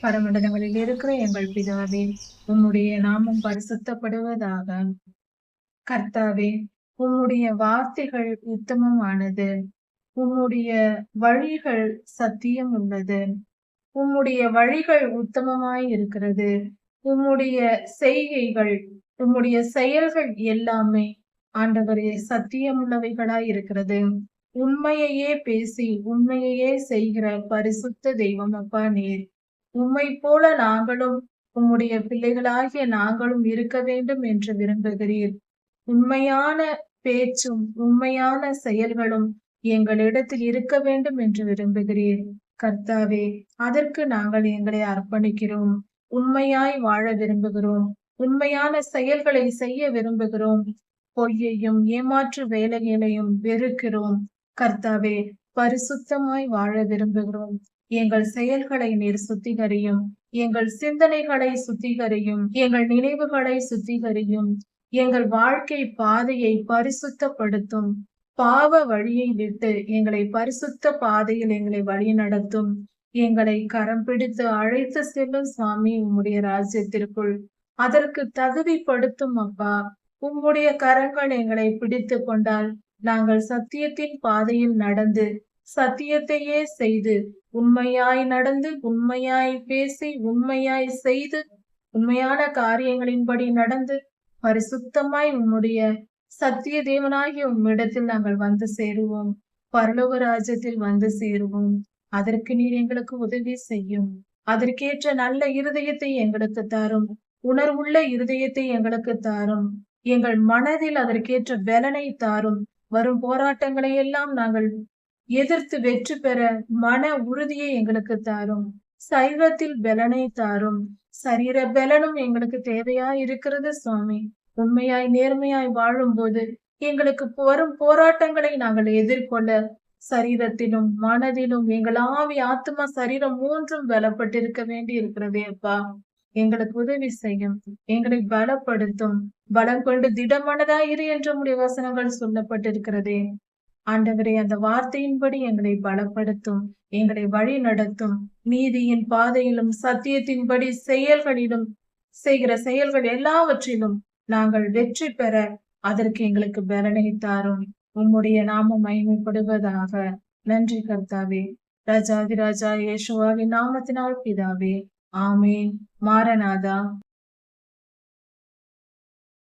பரமண்டலங்களில் இருக்கிற எங்கள் பிதாவே, உம்முடைய நாமம் பரிசுத்தப்படுவதாக. கர்த்தாவே, உம்முடைய வார்த்தைகள் உத்தமமானது. உம்முடைய வழிகள் சத்தியம் உள்ளது. உம்முடைய வழிகள் உத்தமமாய் இருக்கிறது. உம்முடைய செய்கைகள், உம்முடைய செயல்கள் எல்லாமே ஆண்டவரே சத்தியமுள்ளவைகளாய் இருக்கிறது. உண்மையையே பேசி உண்மையையே செய்கிற பரிசுத்த தெய்வம் அப்பா நீர். உம்மை போல நாங்களும் உம்முடைய பிள்ளைகளாகிய நாங்களும் இருக்க வேண்டும் என்று விரும்புகிறீர். உண்மையான பேச்சும் உண்மையான செயல்களும் எங்களிடத்தில் இருக்க வேண்டும் என்று விரும்புகிறீர். கர்த்தாவே, அதற்கு நாங்கள் எங்களை அர்ப்பணிக்கிறோம். உண்மையாய் வாழ விரும்புகிறோம். உண்மையான செயல்களை செய்ய விரும்புகிறோம். பொய்யையும் ஏமாற்று வேலைகளையும் வெறுக்கிறோம். கர்த்தாவே, பரிசுத்தமாய் வாழ விரும்புகிறோம். எங்கள் செயல்களை நீர் சுத்திகரியும். எங்கள் சிந்தனைகளை சுத்திகரியும். எங்கள் நினைவுகளை சுத்திகரியும். எங்கள் வாழ்க்கை பாதையை பரிசுத்தப்படுத்தும். பாவ வழியை விட்டு எங்களை பரிசுத்த பாதையில் எங்களை வழி நடத்தும். எங்களை கரம் பிடித்து அழைத்து செல்லும் சுவாமி உம்முடைய ராஜ்யத்திற்குள். அதற்கு தகுதிப்படுத்தும் அப்பா. உம்முடைய கரங்கள் எங்களை பிடித்து கொண்டால் நாங்கள் சத்தியத்தின் பாதையில் நடந்து சத்தியத்தையே செய்து உண்மையாய் நடந்து உண்மையாய் பேசி உண்மையாய் செய்து உண்மையான காரியங்களின்படி நடந்து பரிசுத்தமாய் உம்முடைய சத்திய தேவனாகிய உம்மிடத்தில் நாங்கள் வந்து சேருவோம். பரலோக ராஜ்யத்தில் வந்து சேருவோம். அதற்கு நீர் எங்களுக்கு உதவி செய்யும். அதற்கேற்ற நல்ல இருதயத்தை எங்களுக்கு தாரும். உணர்வுள்ள இருதயத்தை எங்களுக்கு தாரும். எங்கள் மனதில் அதற்கேற்ற பலனை தாரும். வரும் போராட்டங்களை எல்லாம் நாங்கள் எதிர்த்து வெற்றி பெற மன உறுதியை எங்களுக்கு தாரும். சரீரத்தில் பலனை தாரும். சரீர பலனும் எங்களுக்கு தேவையா இருக்கிறது சுவாமி. உண்மையாய் நேர்மையாய் வாழும்போது எங்களுக்கு வரும் போராட்டங்களை நாங்கள் எதிர்கொள்ள சரீரத்திலும் மனதிலும் எங்கள் ஆவி ஆத்மா சரீரம் மூன்றும் பலப்பட்டிருக்க வேண்டி இருக்கிறதே அப்பா. எங்களுக்கு உதவி செய்யும். எங்களை பலப்படுத்தும். பலம் கொண்டு திடமனதாயிரு என்ற உடைய வசனங்கள் சொல்லப்பட்டிருக்கிறதே. ஆண்டவரே, அந்த வார்த்தையின்படி எங்களை பலப்படுத்தும். எங்களை வழி நடத்தும். நீதியின் பாதையிலும் சத்தியத்தின்படி செயல்களிலும் செய்கிற செயல்கள் எல்லாவற்றிலும் நாங்கள் வெற்றி பெற அதற்கு எங்களுக்கு பலனை தாரும். உம்முடைய நாமம் மகிமைப்படுவதாக. நன்றி கர்த்தாவே. ராஜாதிராஜா இயேசுவாவின் நாமத்தினால் பிதாவே. ஆமேன். மாரநாதா.